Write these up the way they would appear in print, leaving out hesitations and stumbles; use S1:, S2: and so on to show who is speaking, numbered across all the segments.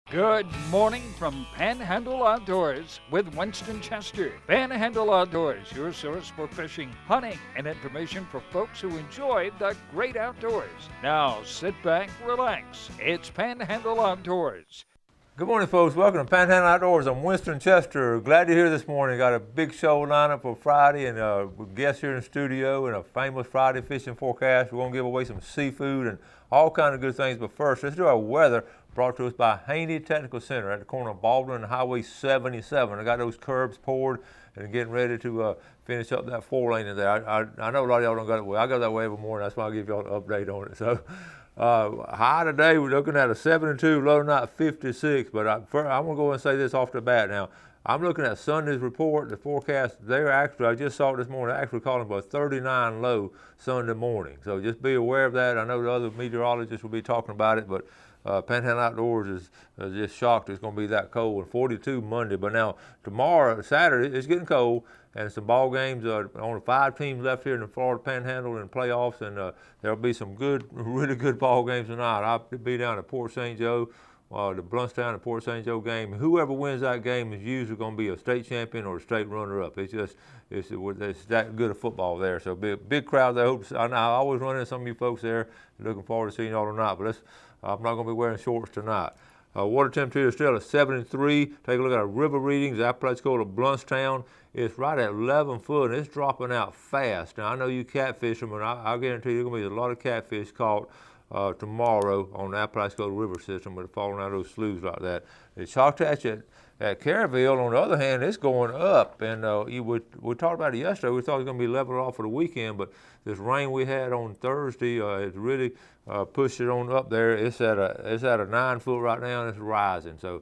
S1: Good morning from Panhandle Outdoors with Winston Chester. Panhandle Outdoors, your source for fishing, hunting, and information for folks who enjoy the great outdoors. Now sit back, relax. It's Panhandle Outdoors.
S2: Good morning, folks. Welcome to Panhandle Outdoors. I'm Winston Chester. Glad you're here this morning. Got a big show lineup for Friday, and with guests here in the studio and a famous Friday fishing forecast. We're going to give away some seafood and all kinds of good things. But first, let's do our weather, brought to us by Haney Technical Center at the corner of Baldwin and Highway 77. I got those curbs poured and getting ready to finish up that 4-lane in there. I know a lot of y'all don't got it way. I go that way every morning. That's why I give y'all an update on it. So. High today, we're looking at a 72, low tonight 56, but I'm going to go and say this off the bat now. I'm looking at Sunday's report, the forecast. They're actually, I just saw it this morning, they're actually calling for a 39 low Sunday morning. So just be aware of that. I know the other meteorologists will be talking about it, but Panhandle Outdoors is just shocked it's going to be that cold. And 42 Monday, but now tomorrow, Saturday, it's getting cold. And some ball games. Only 5 teams left here in the Florida Panhandle in playoffs, and there'll be some good, really good ball games tonight. I'll be down at Port St. Joe, the Bluntstown and Port St. Joe game. Whoever wins that game is usually going to be a state champion or a state runner-up. It's that good of football there. So big crowd there. I always run into some of you folks there. Looking forward to seeing y'all tonight. But I'm not going to be wearing shorts tonight. Water temperature is still at 73. Take a look at our river readings. Apalachicola, Bluntstown. It's right at 11 foot, and it's dropping out fast. Now, I know you catfish them, and I'll guarantee you there's going to be a lot of catfish caught tomorrow on the Apalachicola River system with falling out of those sloughs like that. The Choctaw at Caryville, on the other hand, it's going up. And we talked about it yesterday. We thought it was going to be leveled off for the weekend, but this rain we had on Thursday has really pushed it on up there. It's at a 9 foot right now, and it's rising. So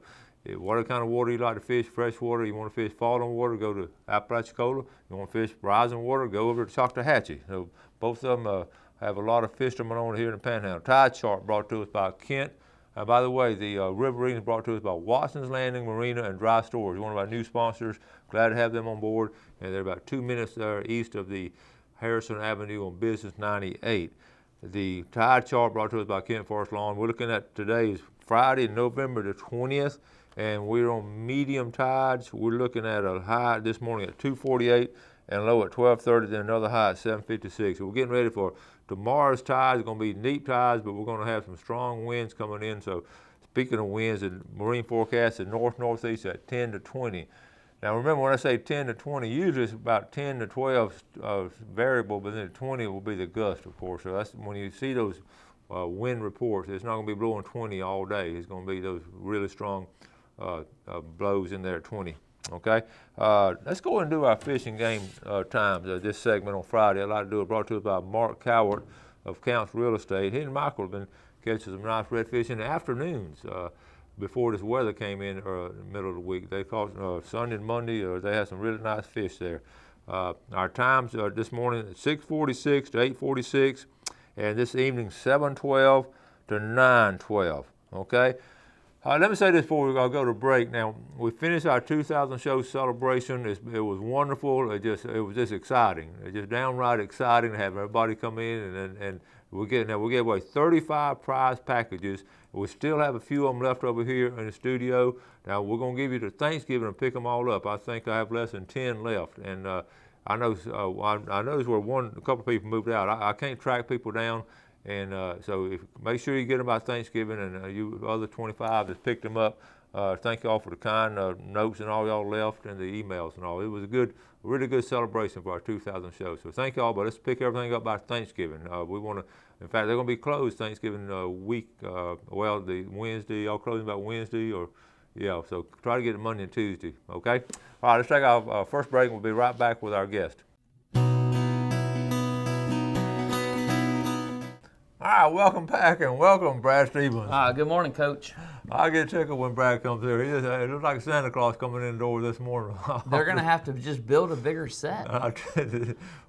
S2: what kind of water you like to fish? Fresh water. You want to fish falling water, go to Apalachicola. You want to fish rising water, go over to Choctawhatchee. So both of them have a lot of fishermen on here in the Panhandle. Tide chart brought to us by Kent. By the way, the river reading is brought to us by Watson's Landing Marina and Dry Storage, one of our new sponsors. Glad to have them on board. And they're about 2 minutes there east of the Harrison Avenue on Business 98. The tide chart brought to us by Kent Forest Lawn. We're looking at today's Friday, November the 20th. And we're on medium tides. We're looking at a high this morning at 248 and low at 1230, then another high at 756. So we're getting ready for tomorrow's tides. It's going to be neap tides, but we're going to have some strong winds coming in. So speaking of winds, the marine forecast is north-northeast at 10 to 20. Now remember, when I say 10 to 20, usually it's about 10 to 12 variable, but then 20 will be the gust, of course. So that's when you see those wind reports, it's not going to be blowing 20 all day. It's going to be those really strong blows in there at 20. Okay, let's go and do our fishing game times. This segment on Friday, I'd like to do it brought to us by Mark Cowart of Counts Real Estate. He and Michael have been catching some nice redfish in the afternoons before this weather came in the middle of the week. They caught Sunday and Monday. They had some really nice fish there. Our times this morning 6:46 to 8:46, and this evening 7:12 to 9:12. Okay. Let me say this before we go to break. Now, we finished our 2000 show celebration. It was wonderful. It was just exciting. It's just downright exciting to have everybody come in, and we gave away 35 prize packages. We still have a few of them left over here in the studio. Now, we're going to give you to Thanksgiving and pick them all up. I think I have less than 10 left, and I know where a couple of people moved out. I can't track people down. And so make sure you get them by Thanksgiving, and you other 25 that picked them up. Thank you all for the kind notes and all y'all left and the emails and all. It was a really good celebration for our 2000 show. So thank y'all, but let's pick everything up by Thanksgiving. We want to, in fact, they're going to be closed Thanksgiving week. The Wednesday, y'all closing about Wednesday so try to get it Monday and Tuesday, okay? All right, let's take our first break. We'll be right back with our guest. All right, welcome back and welcome, Brad Stevens.
S3: Good morning, Coach.
S2: I get tickled when Brad comes here. It looks like Santa Claus coming in the door this morning.
S3: They're going to have to just build a bigger set.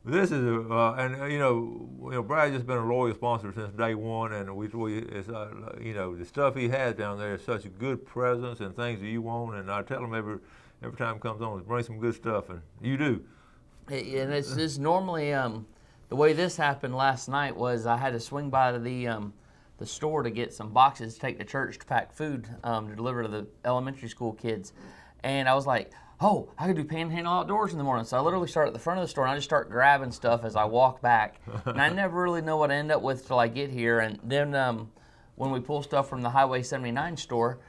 S2: This is, Brad's just been a loyal sponsor since day one, and the stuff he has down there is such a good presence and things that you want. And I tell him every time he comes on, bring some good stuff, and you do.
S3: And it's normally. The way this happened last night was I had to swing by the the store to get some boxes to take to church to pack food to deliver to the elementary school kids. And I was like, oh, I could do Panhandle Outdoors in the morning. So I literally start at the front of the store and I just start grabbing stuff as I walk back. And I never really know what I end up with till I get here. And then when we pull stuff from the Highway 79 store,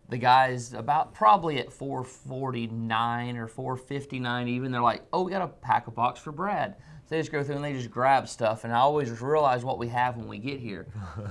S3: the guys about probably at 4:49 or 4:59 even, they're like, oh, we got to pack a box for Brad. So they just go through and they just grab stuff. And I always realize what we have when we get here.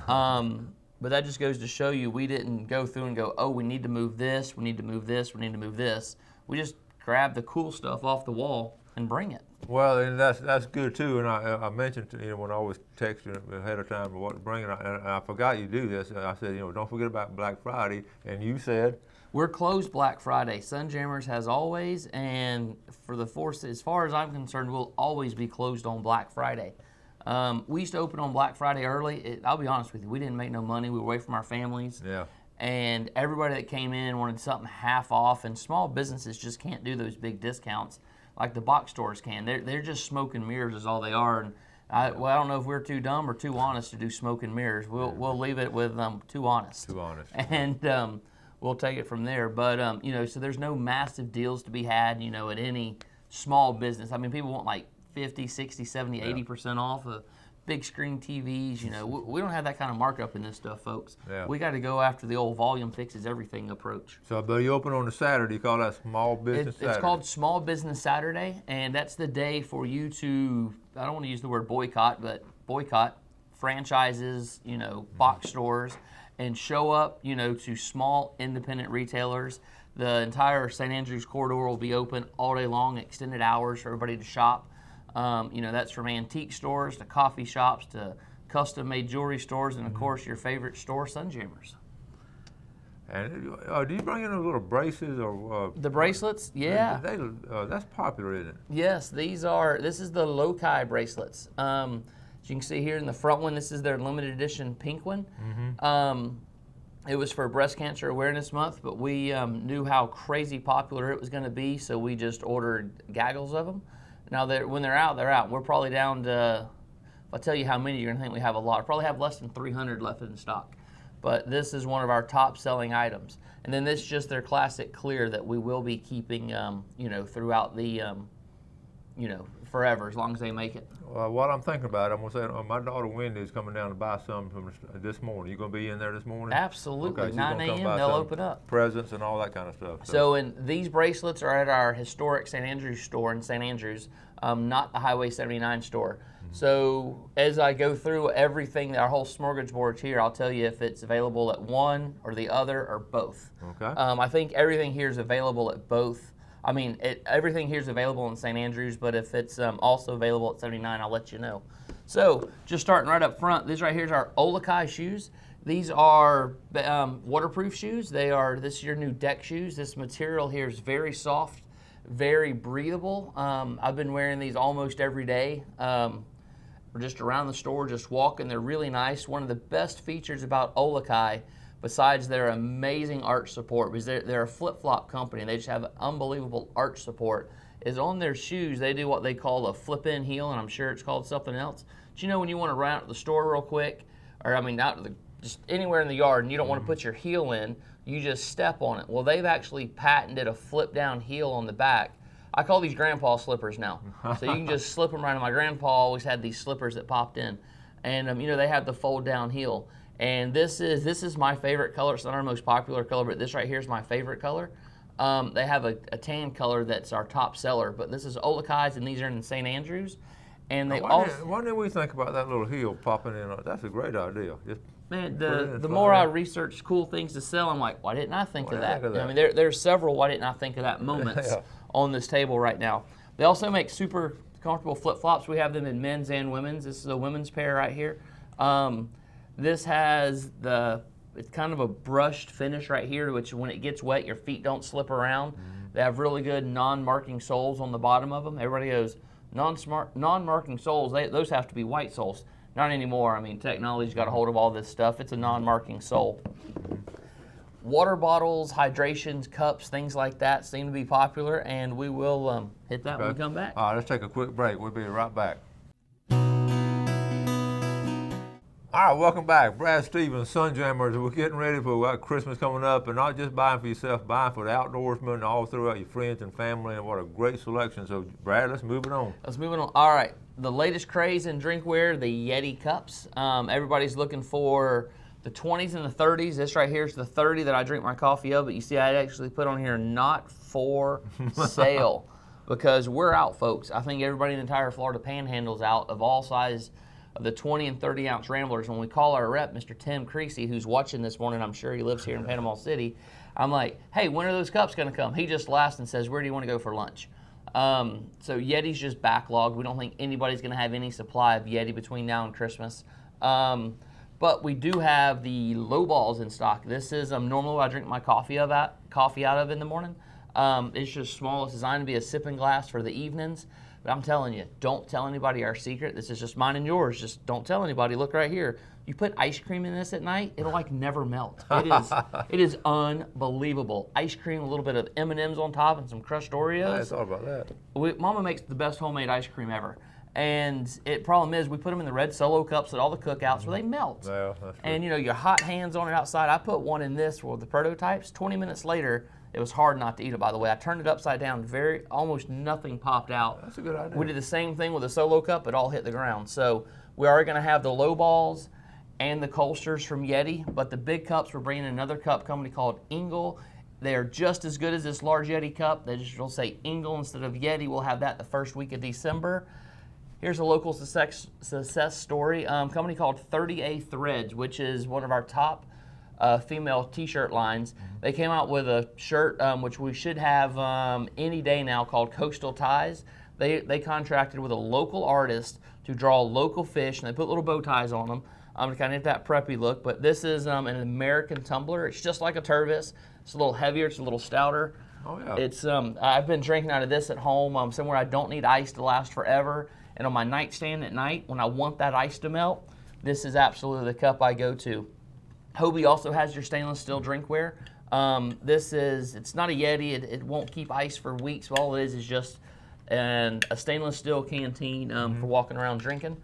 S3: But that just goes to show you we didn't go through and go, oh, we need to move this, we need to move this, we need to move this. We just grab the cool stuff off the wall and bring it.
S2: Well, and that's good too. And I mentioned to, when I always text you ahead of time what to bring, and I forgot you do this. I said, don't forget about Black Friday. And you said
S3: we're closed Black Friday. Sunjammers has always, and for the force, as far as I'm concerned, we'll always be closed on Black Friday. We used to open on Black Friday early. I'll be honest with you, we didn't make no money. We were away from our families.
S2: Yeah.
S3: And everybody that came in wanted something half off, and small businesses just can't do those big discounts like the box stores can. They're just smoke and mirrors is all they are. And I don't know if we're too dumb or too honest to do smoke and mirrors. We'll leave it with too honest.
S2: Too honest.
S3: And we'll take it from there. But so there's no massive deals to be had, at any small business. I mean, people want like 50, 60, 70, 80% off of big screen TVs. We don't have that kind of markup in this stuff, folks.
S2: Yeah.
S3: We got to go after the old volume fixes everything approach.
S2: So, but you open on a Saturday. You call that Small Business Saturday?
S3: It's called Small Business Saturday, and that's the day for you to, I don't want to use the word boycott, but boycott franchises, box stores, and show up, to small independent retailers. The entire St. Andrews corridor will be open all day long, extended hours for everybody to shop. That's from antique stores to coffee shops to custom-made jewelry stores, and of course your favorite store, Sunjammers.
S2: And do you bring in those little braces or
S3: the bracelets? Yeah,
S2: that's popular, isn't it?
S3: Yes, this is the Lokai bracelets. As you can see here in the front one, this is their limited edition pink one. It was for Breast Cancer Awareness Month, but we knew how crazy popular it was going to be, so we just ordered gaggles of them. Now, when they're out, they're out. We're probably down to, if I tell you how many, you're going to think we have a lot. We probably have less than 300 left in stock. But this is one of our top-selling items. And then this is just their classic clear that we will be keeping, throughout the, forever, as long as they make it.
S2: Well, what I'm thinking about, I'm going to say, my daughter Wendy is coming down to buy some this morning. You going to be in there this morning?
S3: Absolutely.
S2: Okay,
S3: 9 a.m. they'll open up.
S2: Presents and all that kind of stuff.
S3: So these bracelets are at our historic St. Andrews store in St. Andrews, not the Highway 79 store. So as I go through everything, our whole smorgasbord here, I'll tell you if it's available at one or the other or both.
S2: Okay.
S3: I think everything here is available at both. I mean, everything here is available in St. Andrews, but if it's also available at 79, I'll let you know. So just starting right up front, these right here are our Olokai shoes. These are waterproof shoes. This is your new deck shoes. This material here is very soft, very breathable. I've been wearing these almost every day. We're just around the store, just walking. They're really nice. One of the best features about Olokai, besides their amazing arch support, because they're a flip-flop company, and they just have unbelievable arch support, is on their shoes, they do what they call a flip-in heel, and I'm sure it's called something else. But when you want to run out to the store real quick, or just anywhere in the yard, and you don't want to put your heel in, you just step on it. Well, they've actually patented a flip-down heel on the back. I call these grandpa slippers now. So you can just slip them right in. My grandpa always had these slippers that popped in. And, they have the fold-down heel. And this is my favorite color. It's not our most popular color, but this right here is my favorite color. They have a tan color that's our top seller, but this is Olakai's, and these are in St. Andrews. And
S2: why didn't we think about that little heel popping in? That's a great idea.
S3: Man, the more I research cool things to sell, I'm like, why didn't I think of that? I mean, there's several why didn't I think of that moments on this table right now. They also make super comfortable flip-flops. We have them in men's and women's. This is a women's pair right here. This has it's kind of a brushed finish right here, which when it gets wet, your feet don't slip around. They have really good non-marking soles on the bottom of them. Everybody goes, non-marking soles, those have to be white soles. Not anymore. I mean, technology's got a hold of all this stuff. It's a non-marking sole. Water bottles, hydrations, cups, things like that seem to be popular, and we will hit that when we come back.
S2: All right, let's take a quick break. We'll be right back. All right, welcome back. Brad Stevens, Sunjammers. We're getting ready for Christmas coming up, and not just buying for yourself, buying for the outdoorsmen, all throughout your friends and family, and what a great selection. So, Brad, let's move it on.
S3: Let's move it on. All right, the latest craze in drinkware, the Yeti cups. Everybody's looking for the 20s and the 30s. This right here is the 30 that I drink my coffee of, but you see I actually put on here not for sale because we're out, folks. I think everybody in the entire Florida Panhandle is out of all size of the 20 and 30 ounce ramblers. When we call our rep, Mr. Tim Creasy, who's watching this morning, I'm sure he lives here in Panama City, I'm like, hey, when are those cups going to come? He just laughs and says, where do you want to go for lunch? So Yeti's just backlogged. We don't think anybody's going to have any supply of Yeti between now and Christmas. But we do have the low balls in stock. This is normally what I drink my coffee out of in the morning. It's just small. It's designed to be a sipping glass for the evenings. But I'm telling you, don't tell anybody our secret. This is just mine and yours. Just don't tell anybody. Look right here. You put ice cream in this at night, it'll like never melt. It is unbelievable. Ice cream, a little bit of M&Ms on top, and some crushed Oreos.
S2: I thought about that.
S3: Mama makes the best homemade ice cream ever. And problem is, we put them in the red Solo cups at all the cookouts where they melt.
S2: Yeah, that's true.
S3: And your hot hands on it outside. I put one in this with the prototypes. 20 minutes later, it was hard not to eat it, by the way. I turned it upside down. Almost nothing popped out.
S2: That's a good idea.
S3: We did the same thing with the Solo cup. It all hit the ground. So we are going to have the low balls and the Colsters from Yeti, but the big cups, we're bringing another cup company called Engel. They are just as good as this large Yeti cup. Will say Engel instead of Yeti. We'll have that the first week of December. Here's a local success story. Company called 30A Threads, which is one of our top female t-shirt lines. They came out with a shirt, which we should have any day now, called Coastal Ties. They contracted with a local artist to draw local fish, and they put little bow ties on them to kind of get that preppy look. But this is an American tumbler. It's just like a Tervis. It's a little heavier. It's a little stouter.
S2: Oh, yeah.
S3: It's I've been drinking out of this at home, somewhere I don't need ice to last forever. And on my nightstand at night, when I want that ice to melt, this is absolutely the cup I go to. Hobie also has your stainless steel drinkware. It's not a Yeti. It won't keep ice for weeks. All it is just a stainless steel canteen for walking around drinking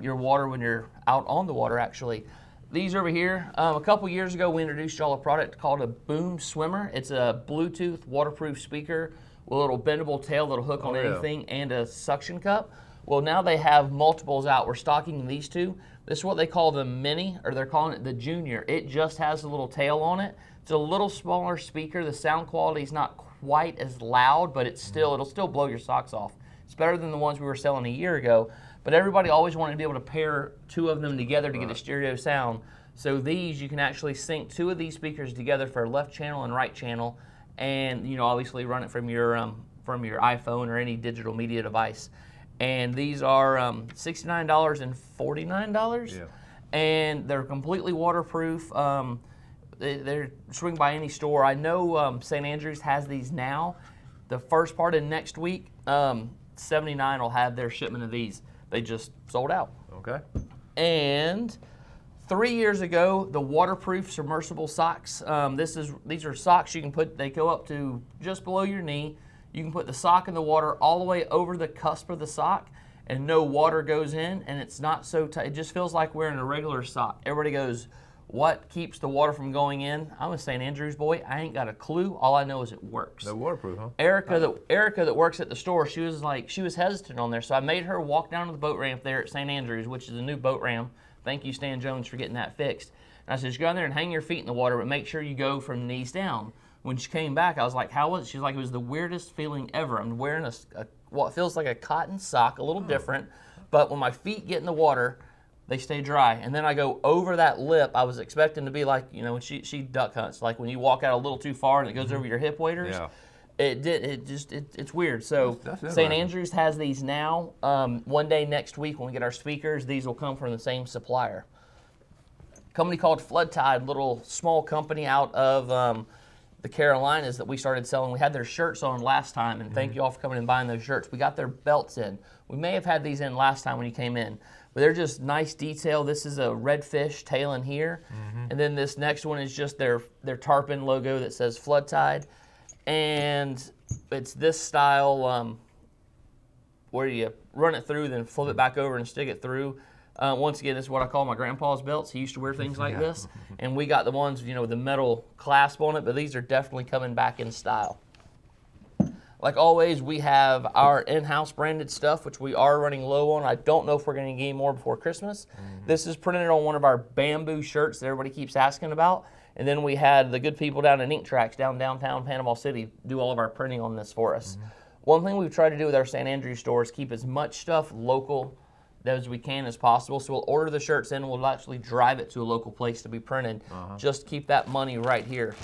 S3: your water when you're out on the water, actually. These over here, a couple years ago, we introduced y'all a product called a Boom Swimmer. It's a Bluetooth waterproof speaker with a little bendable tail that'll hook on anything and a suction cup. Well, now they have multiples out. We're stocking these two. This is what they call the Mini, or they're calling it the Junior. It just has a little tail on it. It's a little smaller speaker. The sound quality is not quite as loud, but it'll still blow your socks off. It's better than the ones we were selling a year ago. But everybody always wanted to be able to pair two of them together to get a stereo sound. So these, you can actually sync two of these speakers together for left channel and right channel, and obviously run it from your iPhone or any digital media device. And these are $69 and $49, and they're completely waterproof. They're swing by any store. I know St. Andrews has these now. The first part of next week, 79 will have their shipment of these. They just sold out.
S2: Okay.
S3: And 3 years ago, the waterproof submersible socks. These are socks you can put. They go up to just below your knee. You can put the sock in the water all the way over the cusp of the sock, and no water goes in, and it's not so tight. It just feels like wearing a regular sock. Everybody goes, what keeps the water from going in? I'm a St. Andrews boy. I ain't got a clue. All I know is it works.
S2: They're waterproof, huh?
S3: Erica that works at the store, she was hesitant on there, so I made her walk down to the boat ramp there at St. Andrews, which is a new boat ramp. Thank you, Stan Jones, for getting that fixed. And I said, you go in there and hang your feet in the water, but make sure you go from knees down. When she came back, I was like, how was it? She's like, it was the weirdest feeling ever. I'm wearing what feels like a cotton sock, a little different, but when my feet get in the water, they stay dry. And then I go over that lip. I was expecting to be like, when she duck hunts, like when you walk out a little too far and it goes over your hip waders. Yeah. It's weird. So St. Andrews has these now. One day next week when we get our speakers, these will come from the same supplier. A company called Flood Tide, little small company out of the Carolinas that we started selling. We had their shirts on last time, and thank you all for coming and buying those shirts. We got their belts in. We may have had these in last time when you came in, but they're just nice detail. This is a redfish tail in here, and then this next one is just their tarpon logo that says Flood Tide, and it's this style where you run it through, then flip it back over and stick it through. Once again, this is what I call my grandpa's belts. He used to wear things like this. And we got the ones, with the metal clasp on it, but these are definitely coming back in style. Like always, we have our in-house branded stuff, which we are running low on. I don't know if we're going to get any more before Christmas. This is printed on one of our bamboo shirts that everybody keeps asking about. And then we had the good people down in Ink Tracks downtown Panama City do all of our printing on this for us. One thing we've tried to do with our St. Andrews store is keep as much stuff local as we can as possible. So we'll order the shirts in, we'll actually drive it to a local place to be printed. Just keep that money right here.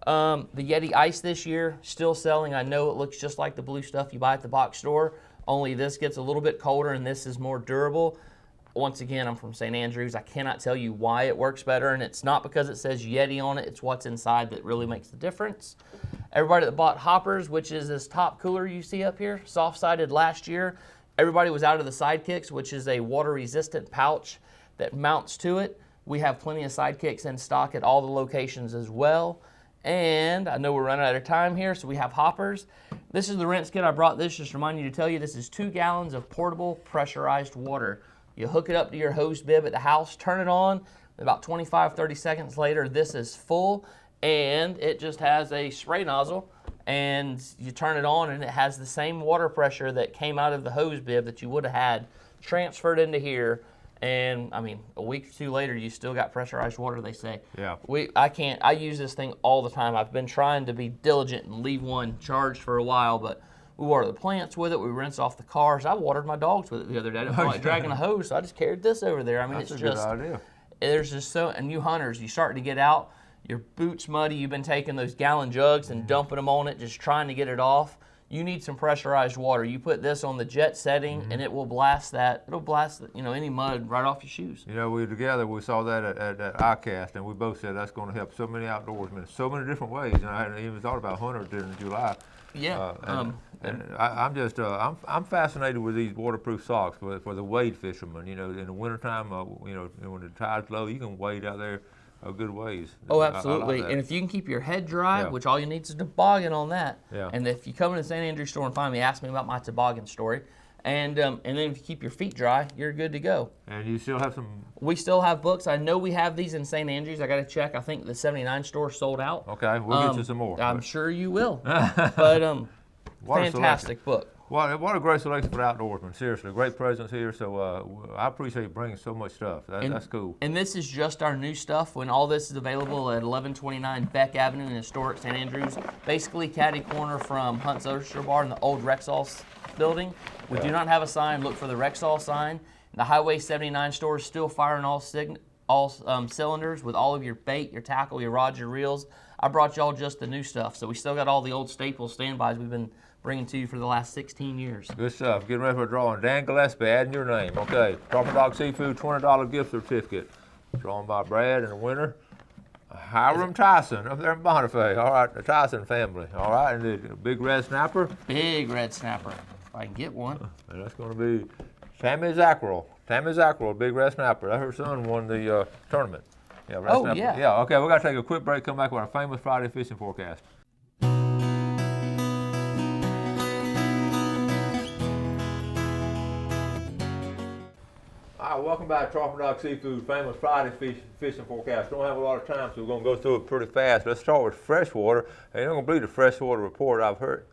S3: The Yeti Ice this year, still selling. I know it looks just like the blue stuff you buy at the box store, only this gets a little bit colder and this is more durable. Once again, I'm from St. Andrews. I cannot tell you why it works better, and it's not because it says Yeti on it. It's what's inside that really makes the difference. Everybody that bought Hoppers, which is this top cooler you see up here, soft-sided last year, everybody was out of the Sidekicks, which is a water-resistant pouch that mounts to it. We have plenty of Sidekicks in stock at all the locations as well. And I know we're running out of time here, so we have Hoppers. This is the rinse kit. I brought this just to remind you to tell you this is 2 gallons of portable pressurized water. You hook it up to your hose bib at the house, turn it on, about 25-30 seconds later, this is full, and it just has a spray nozzle, and you turn it on, and it has the same water pressure that came out of the hose bib that you would have had transferred into here. And I mean, a week or 2 later, you still got pressurized water, they say.
S2: Yeah.
S3: I use this thing all the time. I've been trying to be diligent and leave one charged for a while, but we water the plants with it. We rinse off the cars. I watered my dogs with it the other day. I didn't feel like dragging a hose, so I just carried this over there. I mean,
S2: That's
S3: it's
S2: a
S3: just,
S2: good idea.
S3: there's just so, and you hunters, you starting to get out, your boots muddy, you've been taking those gallon jugs and dumping them on it, just trying to get it off. You need some pressurized water. You put this on the jet setting, and it will blast that. It'll blast any mud right off your shoes.
S2: We we saw that at ICAST, and we both said that's going to help so many outdoorsmen in so many different ways. And I hadn't even thought about hunters during July.
S3: Yeah.
S2: I'm fascinated with these waterproof socks for the wade fishermen. In the wintertime, when the tide's low, you can wade out there a good ways.
S3: Oh, absolutely. And if you can keep your head dry, which all you need is a toboggan on that.
S2: Yeah.
S3: And if you come in the St. Andrews store and find me, ask me about my toboggan story. And then if you keep your feet dry, you're good to go.
S2: And you still have some?
S3: We still have books. I know we have these in St. Andrews. I got to check. I think the 79 store sold out.
S2: Okay, we'll get you some more.
S3: I'm sure you will. But fantastic book.
S2: What a great selection for outdoorsmen. Seriously, great presence here. So I appreciate you bringing so much stuff. That's cool.
S3: And this is just our new stuff. When all this is available at 1129 Beck Avenue in historic St. Andrews, basically catty corner from Hunt's Oyster Bar in the old Rexall building. We do not have a sign. Look for the Rexall sign. The Highway 79 store is still firing all cylinders with all of your bait, your tackle, your rods, your reels. I brought y'all just the new stuff. So we still got all the old staple standbys we've been bringing to you for the last 16 years.
S2: Good stuff. Getting ready for a drawing. Dan Gillespie, adding your name. Okay. Tropical Dog Seafood, $20 gift certificate. Drawn by Brad and the winner, Hiram Tyson up there in Bonifay. All right, the Tyson family. All right, and the big red snapper.
S3: Big red snapper. If I can get one.
S2: And that's going to be Tammy Zackrell. Tammy Zackrell, big red snapper. Her son won the tournament. Yeah, red snapper. Yeah, okay, we got to take a quick break, come back with our famous Friday fishing forecast. All right, welcome back to Tropical Dog Seafood, famous Friday fishing forecast. Don't have a lot of time, so we're going to go through it pretty fast. Let's start with freshwater. And you're not going to believe the freshwater report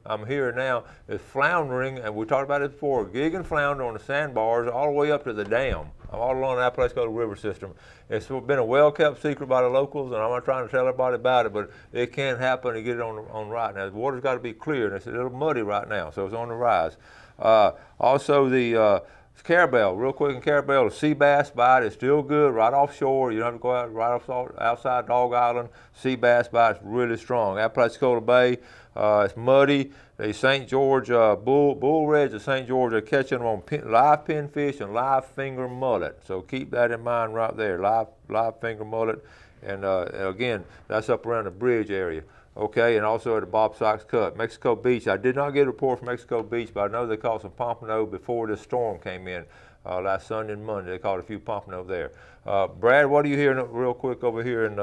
S2: I'm hearing now is floundering, and we talked about it before, gig and flounder on the sandbars all the way up to the dam, all along that place called the river system. It's been a well-kept secret by the locals, and I'm not trying to tell everybody about it, but it can happen to get it on right now. The water's got to be clear, and it's a little muddy right now, so it's on the rise. Also, the Carabel, real quick in Carabel, the sea bass bite is still good right offshore. You don't have to go out right outside Dog Island. Sea bass bite is really strong. Apalachicola Bay, it's muddy. The St. George bull reds of St. George are catching them on live pinfish and live finger mullet. So keep that in mind right there, live finger mullet. And again, that's up around the bridge area. Okay, and also at the Bob Sykes Cut. Mexico Beach, I did not get a report from Mexico Beach, but I know they caught some pompano before this storm came in last Sunday and Monday. They caught a few pompano there. Brad, what are you hearing real quick over here in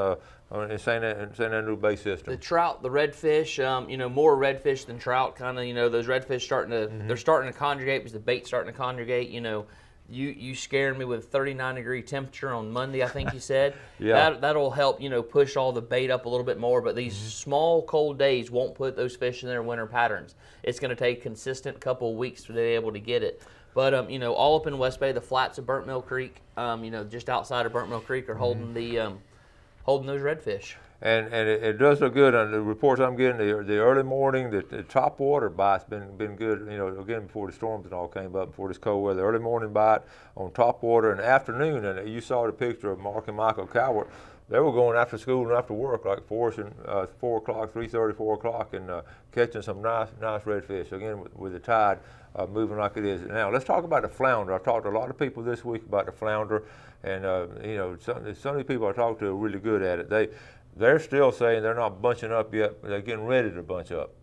S2: St. Andrew Bay System?
S3: The trout, the redfish, more redfish than trout, kind of, those redfish they're starting to congregate because the bait's starting to congregate, You scared me with 39-degree temperature on Monday, I think you said.
S2: Yeah.
S3: That'll help, push all the bait up a little bit more. But these small, cold days won't put those fish in their winter patterns. It's going to take consistent couple of weeks to be able to get it. But all up in West Bay, the flats of Burnt Mill Creek, just outside of Burnt Mill Creek, are holding holding those redfish.
S2: And it does look good on the reports I'm getting. The early morning, the top water bite's been good. Again, before the storms and all came up, before this cold weather, early morning bite on top water, and afternoon. And you saw the picture of Mark and Michael Cowart. They were going after school and after work, like 4 o'clock, 3:30, 4 o'clock, and catching some nice redfish. Again, with the tide moving like it is now. Let's talk about the flounder. I've talked to a lot of people this week about the flounder, and some of the people I talked to are really good at it. They're still saying they're not bunching up yet, but they're getting ready to bunch up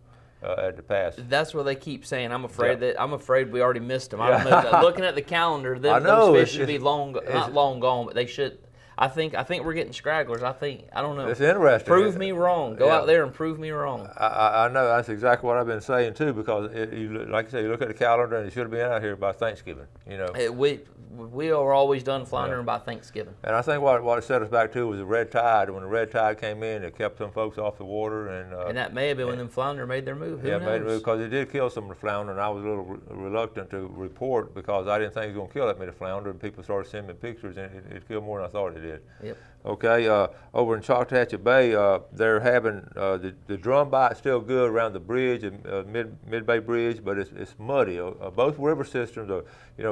S2: at the pass.
S3: That's what they keep saying. I'm afraid we already missed them. I don't know. Looking at the calendar, those fish should be not long gone, but they should. I think we're getting stragglers. I don't know.
S2: It's interesting.
S3: Prove me wrong. Go out there and prove me wrong.
S2: I know that's exactly what I've been saying too, because like you say, you look at the calendar and it should have been out here by Thanksgiving.
S3: We are always done floundering by Thanksgiving.
S2: And I think what it set us back to was the red tide. When the red tide came in, it kept some folks off the water, and
S3: that may have been when them flounder made their move. Who knows?
S2: Made a move, because it did kill some of the flounder, and I was a little reluctant to report because I didn't think it was going to kill that many flounder, and people started sending me pictures, and it killed more than I thought it did.
S3: Yep.
S2: Okay, over in Choctawhatchee Bay, they're having the drum bite still good around the bridge, Mid Bay Bridge, but it's muddy. Both river systems are,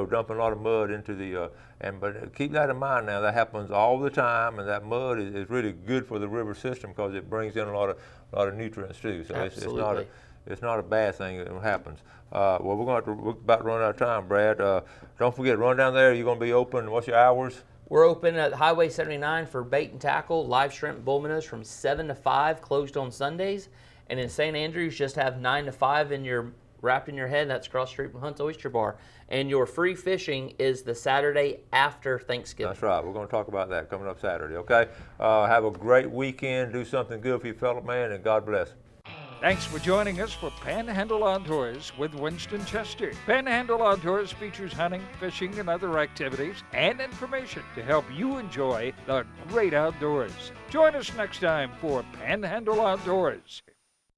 S2: dumping a lot of mud into the. But keep that in mind now. That happens all the time, and that mud is really good for the river system because it brings in a lot of nutrients too. So it's not a bad thing that happens. Well, we're about to run out of time, Brad. Don't forget, run down there. You're going to be open. What's your hours?
S3: We're open at Highway 79 for bait and tackle, live shrimp, bull minnows from 7 to 5, closed on Sundays. And in St. Andrews, just have 9 to 5 wrapped in your head. That's across the street from Hunt's Oyster Bar. And your free fishing is the Saturday after Thanksgiving.
S2: That's right. We're going to talk about that coming up Saturday, okay? Have a great weekend. Do something good for your fellow man, and God bless.
S1: Thanks for joining us for Panhandle Outdoors with Winston Chester. Panhandle Outdoors features hunting, fishing, and other activities and information to help you enjoy the great outdoors. Join us next time for Panhandle Outdoors.